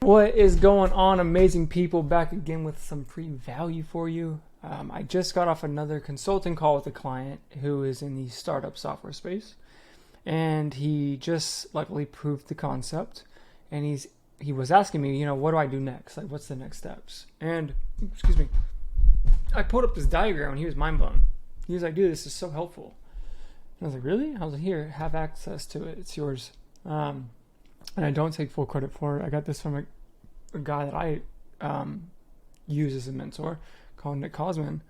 What is going on, amazing people? Back again with some free value for you. I just got off another consulting call with a client who is in the startup software space, and he just luckily proved the concept. And he was asking me, what do I do next? Like, what's the next steps? And excuse me, I pulled up this diagram, and he was mind blown. He was like, "Dude, this is so helpful." And I was like, "Really?" I was like, "Here, have access to it. It's yours." And I don't take full credit for it. I got this from a guy that I use as a mentor called Nick Cosman.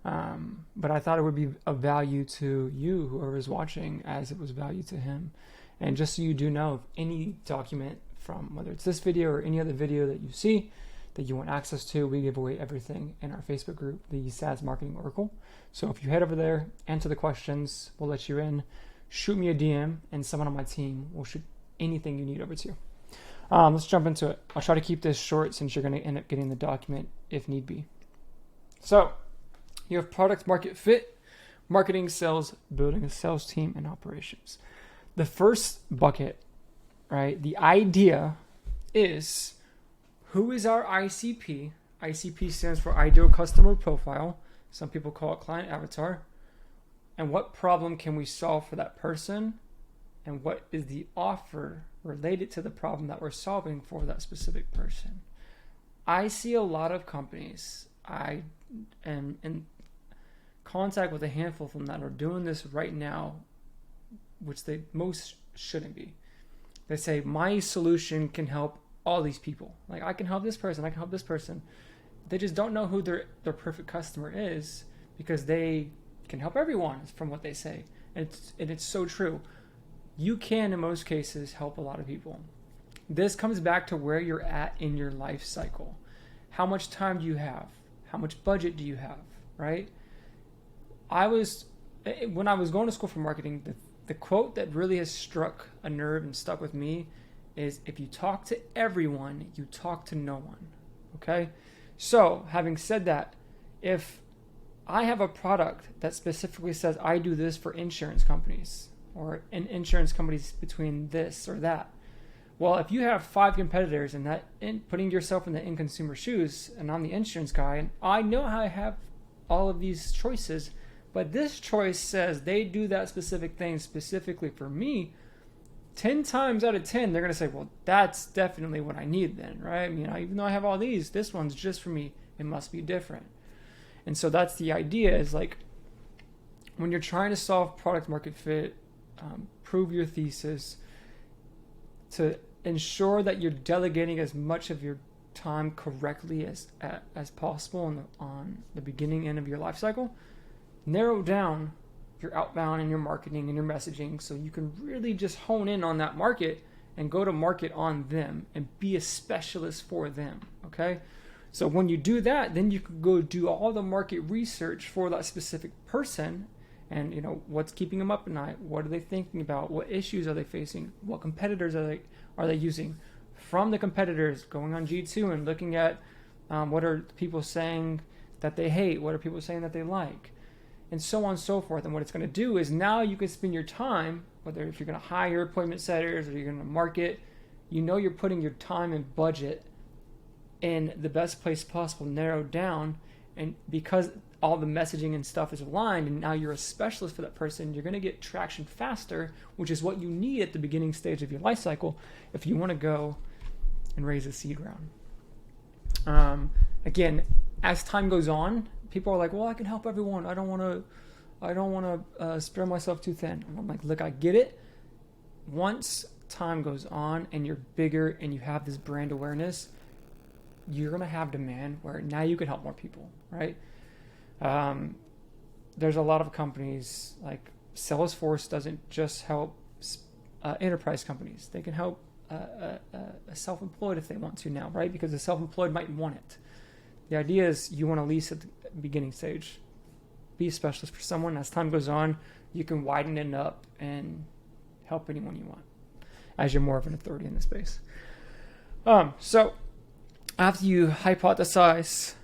But I thought it would be of value to you, whoever is watching, as it was value to him. And just so you do know, if any document from whether it's this video or any other video that you see that you want access to, we give away everything in our Facebook group, the SaaS Marketing Oracle. So if you head over there, answer the questions, we'll let you in. Shoot me a DM, and someone on my team will shoot anything you need over to you. Let's jump into it. I'll try to keep this short since you're going to end up getting the document if need be. So you have product market fit, marketing, sales, building a sales team, and operations. The first bucket, right? The idea is, who is our ICP? ICP stands for Ideal Customer Profile. Some people call it Client Avatar. And what problem can we solve for that person? And what is the offer related to the problem that we're solving for that specific person? I see a lot of companies, I am in contact with a handful of them that are doing this right now, which they most shouldn't be. They say, my solution can help all these people. Like, I can help this person, I can help this person. They just don't know who their perfect customer is, because they can help everyone, from what they say. And it's so true. You can, in most cases, help a lot of people. This comes back to where you're at in your life cycle. How much time do you have? How much budget do you have, right? When I was going to school for marketing, the quote that really has struck a nerve and stuck with me is, if you talk to everyone, you talk to no one, okay? So, having said that, if I have a product that specifically says I do this for insurance companies, or in insurance companies between this or that. Well, if you have 5 competitors and putting yourself in the end consumer shoes, and I'm the insurance guy, and I know how I have all of these choices, but this choice says they do that specific thing specifically for me, 10 times out of 10, they're going to say, well, that's definitely what I need then, right? I mean, even though I have all these, this one's just for me. It must be different. And so that's the idea, is like, when you're trying to solve product market fit, prove your thesis, to ensure that you're delegating as much of your time correctly as possible on the beginning end of your life cycle. Narrow down your outbound and your marketing and your messaging, so you can really just hone in on that market and go to market on them and be a specialist for them, okay? So when you do that, then you can go do all the market research for that specific person. And what's keeping them up at night? What are they thinking about? What issues are they facing? What competitors are they using? From the competitors, going on G2 and looking at what are people saying that they hate? What are people saying that they like? And so on and so forth. And what it's going to do is, now you can spend your time, whether if you're going to hire appointment setters or you're going to market, you're putting your time and budget in the best place possible, narrowed down. And because all the messaging and stuff is aligned, and now you're a specialist for that person, you're going to get traction faster, which is what you need at the beginning stage of your life cycle if you want to go and raise a seed round. Again, as time goes on, people are like, well, I can help everyone. I don't want to spread myself too thin. And I'm like, look, I get it. Once time goes on and you're bigger and you have this brand awareness, you're going to have demand where now you can help more people, right? There's a lot of companies, like Salesforce doesn't just help enterprise companies. They can help a self-employed if they want to now, right? Because the self-employed might want it. The idea is, you want to lease at the beginning stage. Be a specialist for someone. As time goes on, you can widen it up and help anyone you want, as you're more of an authority in the space. So after you hypothesize,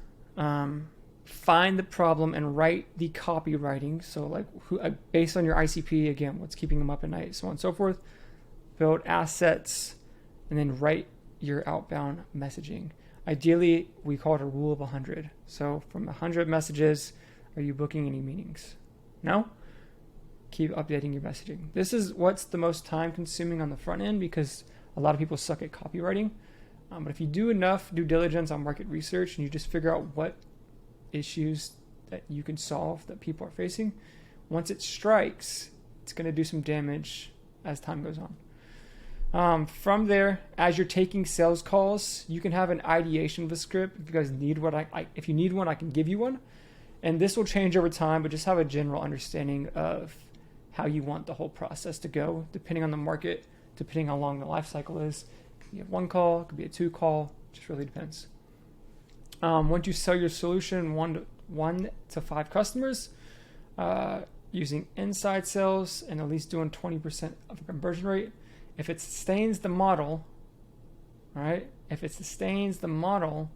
find the problem and write the copywriting. So like, based on your ICP, again, what's keeping them up at night, so on and so forth. Build assets, and then write your outbound messaging. Ideally, we call it a rule of 100. So from 100 messages, are you booking any meetings? No? Keep updating your messaging. This is what's the most time consuming on the front end because a lot of people suck at copywriting. But if you do enough due diligence on market research and you just figure out what issues that you can solve that people are facing, once it strikes, it's going to do some damage as time goes on. From there, as you're taking sales calls, you can have an ideation of a script. If you guys need if you need one, I can give you one. And this will change over time, but just have a general understanding of how you want the whole process to go, depending on the market, depending how long the life cycle is. It could be a 1 call, it could be a 2 call, it just really depends. Once you sell your solution 1 to 5 customers, using inside sales and at least doing 20% of a conversion rate, if it sustains the model, right? If it sustains the model,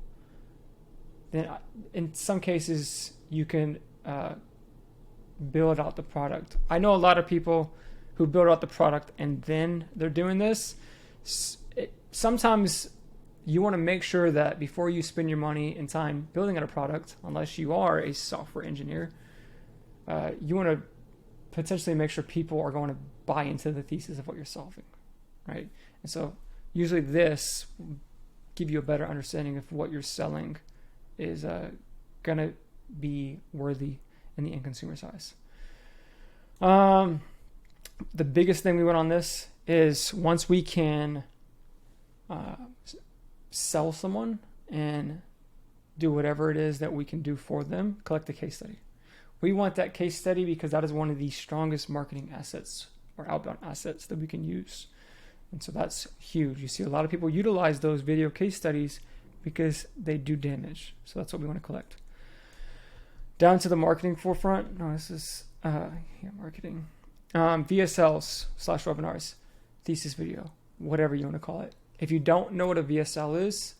then in some cases you can build out the product. I know a lot of people who build out the product and then they're doing this. Sometimes you want to make sure that before you spend your money and time building out a product, unless you are a software engineer, you want to potentially make sure people are going to buy into the thesis of what you're solving, right? And so usually this will give you a better understanding of what you're selling is going to be worthy in the end consumer size. The biggest thing we went on this is once we can sell someone and do whatever it is that we can do for them, collect a case study. We want that case study because that is one of the strongest marketing assets or outbound assets that we can use. And so that's huge. You see a lot of people utilize those video case studies because they do damage. So that's what we want to collect. Down to the marketing forefront. No, this is marketing. VSLs/webinars, thesis video, whatever you want to call it. If you don't know what a VSL is,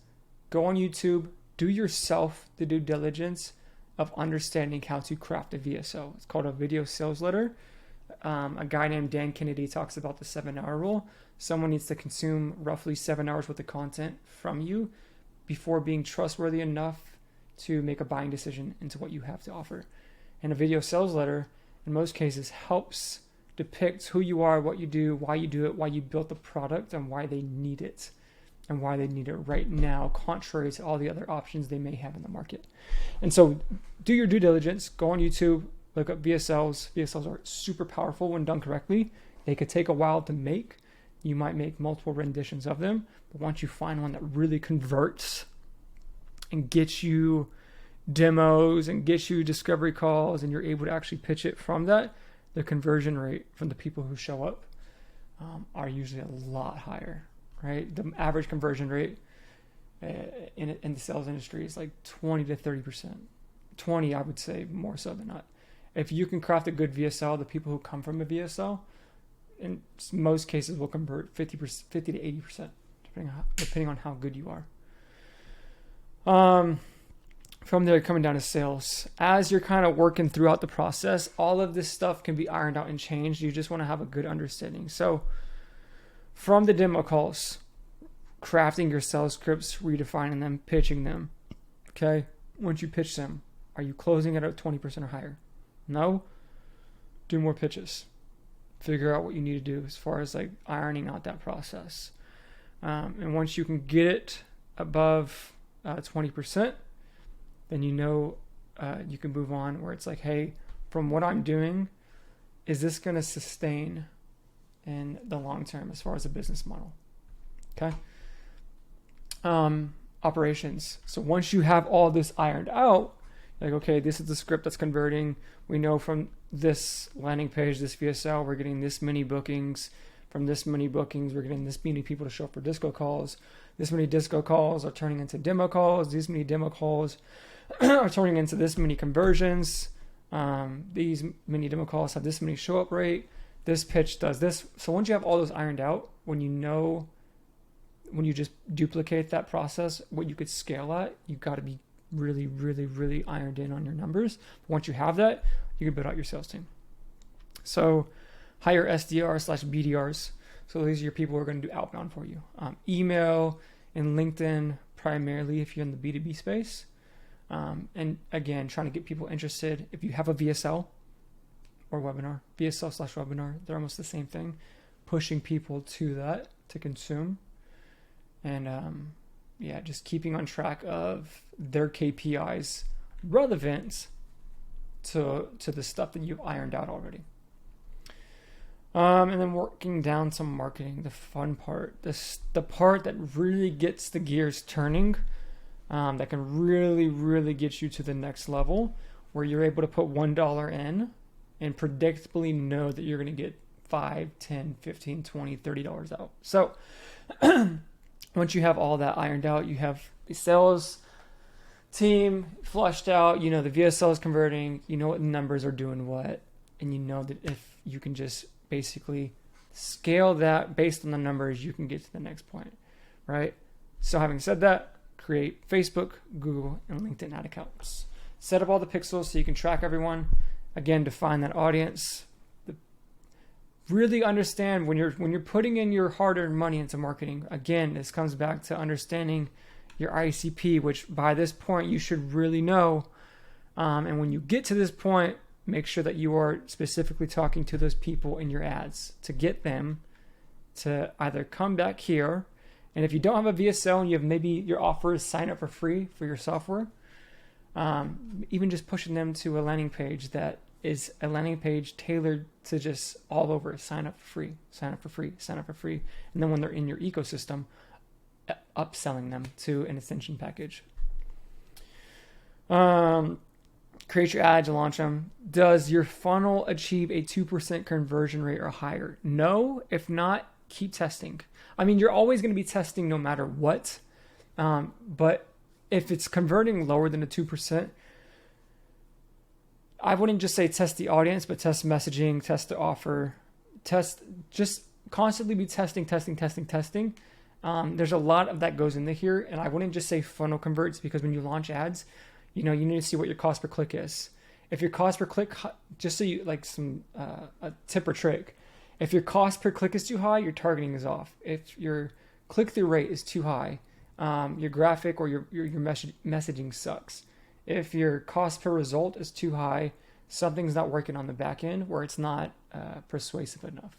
go on YouTube, do yourself the due diligence of understanding how to craft a VSL. It's called a video sales letter. A guy named Dan Kennedy talks about the 7-hour rule. Someone needs to consume roughly 7 hours worth of content from you before being trustworthy enough to make a buying decision into what you have to offer. And a video sales letter, in most cases, helps depict who you are, what you do, why you built the product, and why they need it, and why they need it right now, contrary to all the other options they may have in the market. And so do your due diligence, go on YouTube, look up VSLs. VSLs are super powerful when done correctly. They could take a while to make. You might make multiple renditions of them, but once you find one that really converts and gets you demos and gets you discovery calls and you're able to actually pitch it from that, the conversion rate from the people who show up are usually a lot higher, right? The average conversion rate in the sales industry is like 20 to 30%. 20, I would say, more so than not. If you can craft a good VSL, the people who come from a VSL, in most cases, will convert 50 to 80%, depending on how good you are. From there, coming down to sales. As you're kind of working throughout the process, all of this stuff can be ironed out and changed. You just want to have a good understanding. So from the demo calls, crafting your sales scripts, redefining them, pitching them. Okay. Once you pitch them, are you closing it at 20% or higher? No. Do more pitches. Figure out what you need to do as far as like ironing out that process. And once you can get it above 20%, then you know you can move on where it's like, hey, from what I'm doing, is this going to sustain in the long term as far as a business model? Okay. Operations. So once you have all this ironed out, like, okay, this is the script that's converting. We know from this landing page, this VSL, we're getting this many bookings. From this many bookings, we're getting this many people to show up for disco calls. This many disco calls are turning into demo calls. These many demo calls are turning into this many conversions. These many demo calls have this many show up rate. This pitch does this. So once you have all those ironed out, when you just duplicate that process, what you could scale at, you've got to be really, really, really ironed in on your numbers. Once you have that, you can build out your sales team. So hire SDRs/BDRs. So these are your people who are going to do outbound for you. Email and LinkedIn primarily if you're in the B2B space. And again, trying to get people interested. If you have a VSL or webinar, VSL/webinar, they're almost the same thing. Pushing people to that to consume. And just keeping on track of their KPIs relevant to the stuff that you've ironed out already. And then working down to marketing, the fun part, the part that really gets the gears turning, that can really, really get you to the next level, where you're able to put $1 in and predictably know that you're going to get $5, $10, $15, $20, $30 out. So once you have all that ironed out, you have the sales team flushed out, the VSL is converting, what numbers are doing what, and you know that if you can just basically scale that based on the numbers, you can get to the next point, right? So having said that, create Facebook, Google, and LinkedIn ad accounts. Set up all the pixels so you can track everyone. Again, define that audience. Really understand when you're putting in your hard-earned money into marketing. Again, this comes back to understanding your ICP, which by this point you should really know. And when you get to this point, make sure that you are specifically talking to those people in your ads to get them to either come back here. And if you don't have a VSL and you have maybe your offer is sign up for free for your software, even just pushing them to a landing page that is a landing page tailored to just all over sign up for free, sign up for free, sign up for free. And then when they're in your ecosystem, upselling them to an extension package. Create your ads and launch them. Does your funnel achieve a 2% conversion rate or higher? No. If not, keep testing. I mean, you're always going to be testing no matter what. But if it's converting lower than a 2%, I wouldn't just say test the audience, but test messaging, test the offer, just constantly be testing. There's a lot of that goes into here. And I wouldn't just say funnel converts, because when you launch ads, you need to see what your cost per click is. If your cost per click, just so you like a tip or trick, if your cost per click is too high, your targeting is off. If your click-through rate is too high, your graphic or your messaging sucks. If your cost per result is too high, something's not working on the back end where it's not persuasive enough.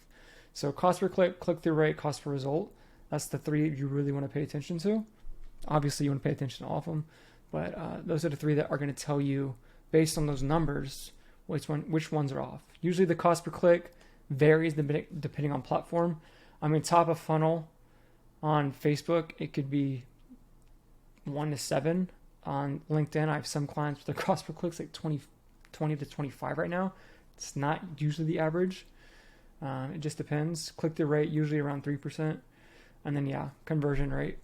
So cost per click, click-through rate, cost per result, that's the three you really want to pay attention to. Obviously, you want to pay attention to all of them, but those are the three that are going to tell you, based on those numbers, which ones are off. Usually the cost per click varies depending on platform. I mean, top of funnel on Facebook, it could be 1 to 7. On LinkedIn, I have some clients with their cost per click like 20 to 25 right now. It's not usually the average. It just depends. Click-through rate usually around 3%. And then, conversion rate,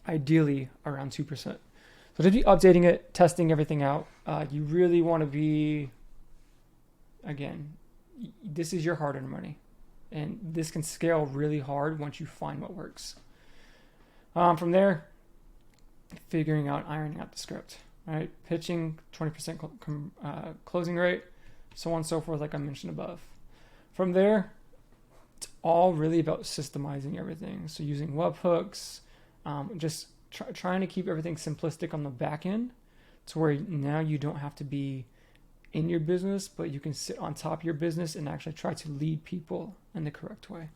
ideally around 2%. So just be updating it, testing everything out. You really want to be, again, this is your hard-earned money. And this can scale really hard once you find what works. From there, ironing out the script, right? Pitching, 20% closing rate, so on and so forth, like I mentioned above. From there, it's all really about systemizing everything. So using webhooks, just trying to keep everything simplistic on the back end to where now you don't have to be in your business, but you can sit on top of your business and actually try to lead people in the correct way,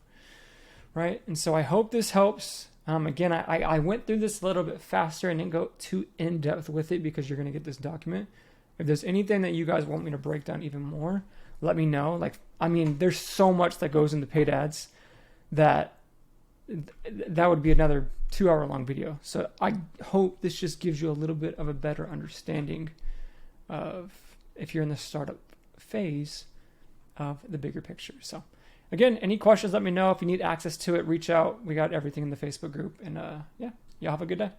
right? And so I hope this helps. Again, I went through this a little bit faster and didn't go too in-depth with it because you're going to get this document. If there's anything that you guys want me to break down even more, let me know. There's so much that goes into paid ads that would be another 2-hour long video. So I hope this just gives you a little bit of a better understanding of, if you're in the startup phase, of the bigger picture. So again, any questions, let me know. If you need access to it, reach out. We got everything in the Facebook group. And y'all have a good day.